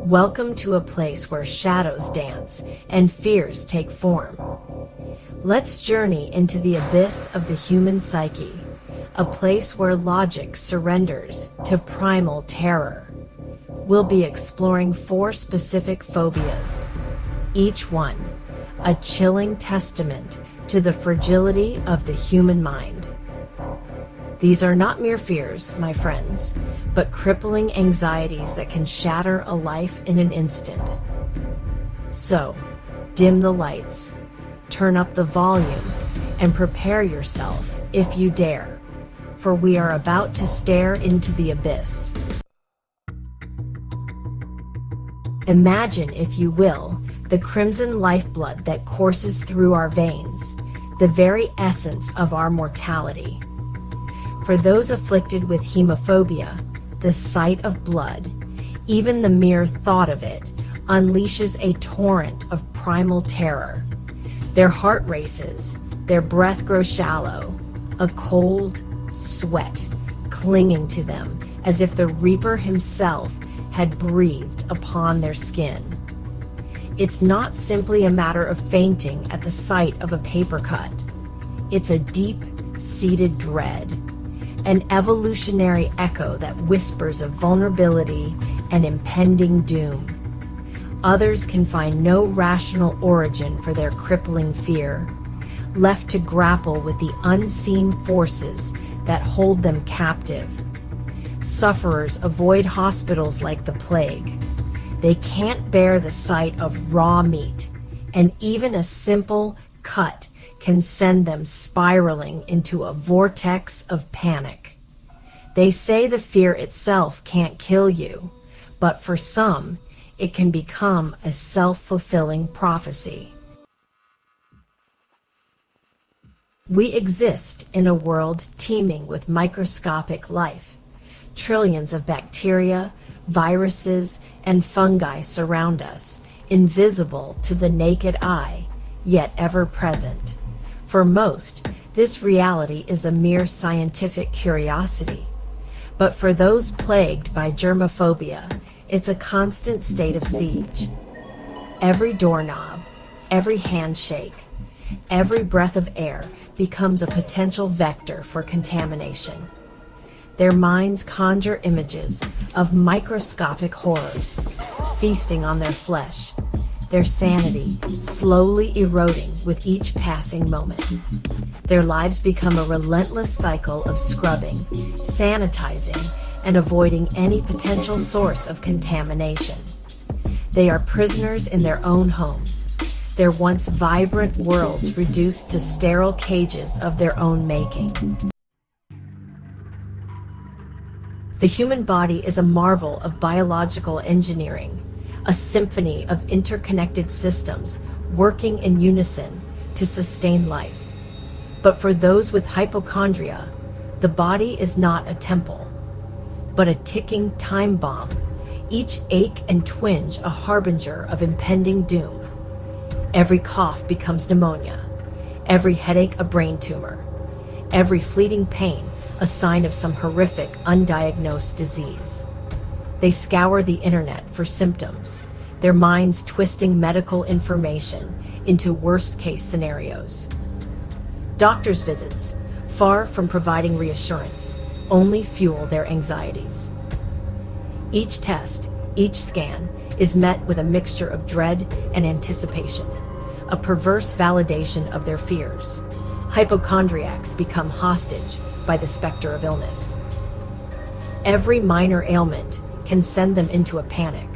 Welcome to a place where shadows dance and fears take form. Let's journey into the abyss of the human psyche, a place where logic surrenders to primal terror. We'll be exploring 4 specific phobias, each one a chilling testament to the fragility of the human mind. These are not mere fears, my friends, but crippling anxieties that can shatter a life in an instant. So, dim the lights, turn up the volume, and prepare yourself, if you dare, for we are about to stare into the abyss. Imagine, if you will, the crimson lifeblood that courses through our veins, the very essence of our mortality. For those afflicted with hemophobia, the sight of blood, even the mere thought of it, unleashes a torrent of primal terror. Their heart races, their breath grows shallow, a cold sweat clinging to them as if the Reaper himself had breathed upon their skin. It's not simply a matter of fainting at the sight of a paper cut. It's a deep-seated dread, an evolutionary echo that whispers of vulnerability and impending doom. Others can find no rational origin for their crippling fear, left to grapple with the unseen forces that hold them captive. Sufferers avoid hospitals like the plague. They can't bear the sight of raw meat, and even a simple cut can send them spiraling into a vortex of panic. They say the fear itself can't kill you, but for some, it can become a self-fulfilling prophecy. We exist in a world teeming with microscopic life. Trillions of bacteria, viruses, and fungi surround us, invisible to the naked eye, yet ever present. For most, this reality is a mere scientific curiosity. But for those plagued by germaphobia, it's a constant state of siege. Every doorknob, every handshake, every breath of air becomes a potential vector for contamination. Their minds conjure images of microscopic horrors, feasting on their flesh, their sanity slowly eroding with each passing moment. Their lives become a relentless cycle of scrubbing, sanitizing, and avoiding any potential source of contamination. They are prisoners in their own homes, their once vibrant worlds reduced to sterile cages of their own making. The human body is a marvel of biological engineering, a symphony of interconnected systems working in unison to sustain life. But for those with hypochondria, the body is not a temple, but a ticking time bomb, each ache and twinge a harbinger of impending doom. Every cough becomes pneumonia, every headache a brain tumor, every fleeting pain a sign of some horrific, undiagnosed disease. They scour the internet for symptoms, their minds twisting medical information into worst-case scenarios. Doctors' visits, far from providing reassurance, only fuel their anxieties. Each test, each scan, is met with a mixture of dread and anticipation, a perverse validation of their fears. Hypochondriacs become hostage by the specter of illness. Every minor ailment can send them into a panic.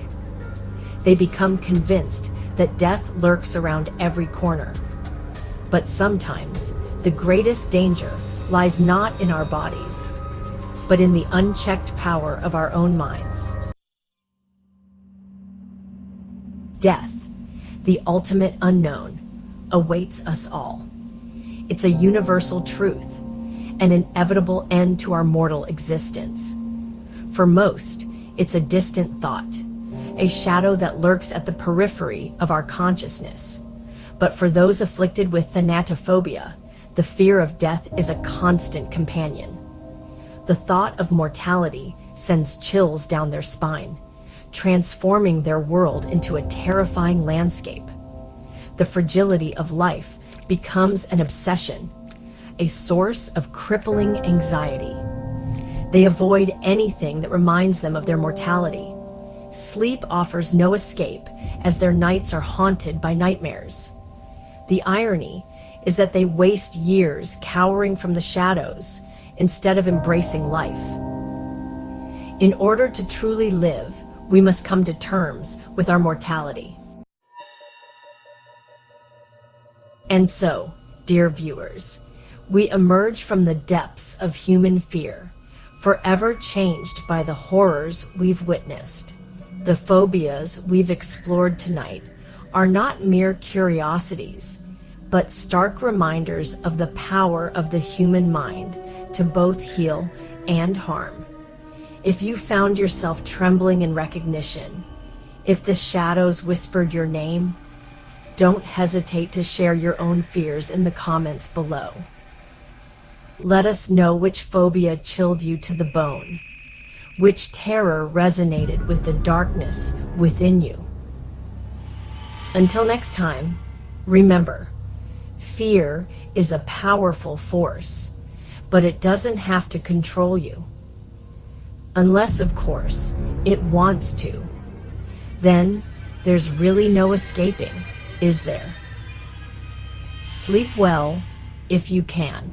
They become convinced that death lurks around every corner. But sometimes, the greatest danger lies not in our bodies, but in the unchecked power of our own minds. Death, the ultimate unknown, awaits us all. It's a universal truth, an inevitable end to our mortal existence. For most, it's a distant thought, a shadow that lurks at the periphery of our consciousness. But for those afflicted with thanatophobia, the fear of death is a constant companion. The thought of mortality sends chills down their spine, transforming their world into a terrifying landscape. The fragility of life becomes an obsession, a source of crippling anxiety. They avoid anything that reminds them of their mortality. Sleep offers no escape, as their nights are haunted by nightmares. The irony is that they waste years cowering from the shadows instead of embracing life. In order to truly live, we must come to terms with our mortality. And so, dear viewers, we emerge from the depths of human fear, forever changed by the horrors we've witnessed. The phobias we've explored tonight are not mere curiosities, but stark reminders of the power of the human mind to both heal and harm. If you found yourself trembling in recognition, if the shadows whispered your name, don't hesitate to share your own fears in the comments below. Let us know which phobia chilled you to the bone, which terror resonated with the darkness within you. Until next time, remember, fear is a powerful force, but it doesn't have to control you. Unless, of course, it wants to. Then there's really no escaping, is there? Sleep well if you can.